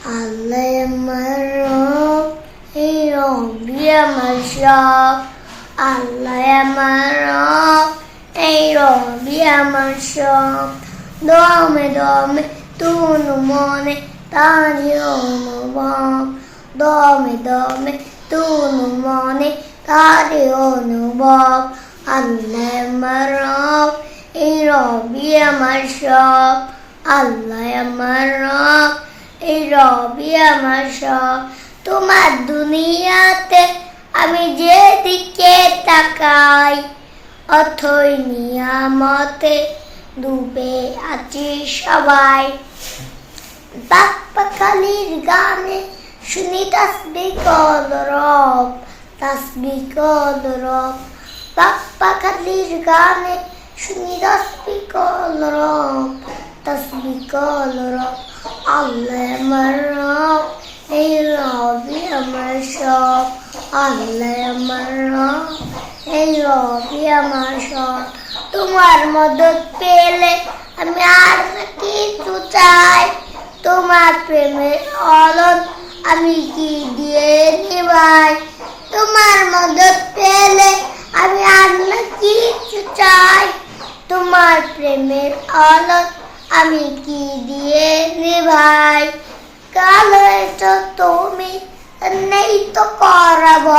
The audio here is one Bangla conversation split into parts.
আল্লাহ আমার রব, এই রবি আমার সব। আল্লাহ আমার রব, এই রবি আমার সব। দমে দমে তুনু মনে তারি অনুভব। দমে দমে তুনু মনে তারি অনুভব। আল্লাহ আমার রব, এই রবি আমার সব। আল্লাহ আমার রব, এই রবি আমার সব। তোমার দুনিয়াতে আমি যেদিকে তাকাই, অথই নিয়ামতে ডুবে আছি সবাই। পাক পাখালির গানে শুনি তাসবিহ কদরব, তাসবিহ কদরব। পাক পাখালির গানে শুনি তাসবিহ কদরব, তাসবিহ কদরব। আল্লাহ আমার রব, এই রবি আমার সব। আল্লাহ আমার রব, এই রবি আমার সব। তোমার মদত পেলে আমি আর কিছু চাই। তোমার প্রেমের অলন আমি কি দিয়ে নিভাই। তোমার মদত পেলে আমি আর কিছু চাই। তোমার প্রেমের অলন আমি কি দিয়ে নিভাই। কালো এসো তুমি, নেই তো করবব,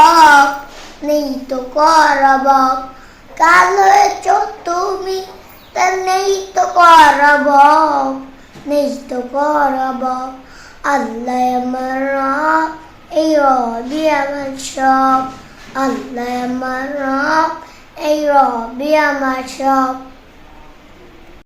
নেই তো করবব। কালো এসো তুমি, নেই তো করবব, নেই তো করবব। আল্লাহ আমার রব, এই রবি আমার সব। আল্লাহ আমার রব, এই রবি আমার সব।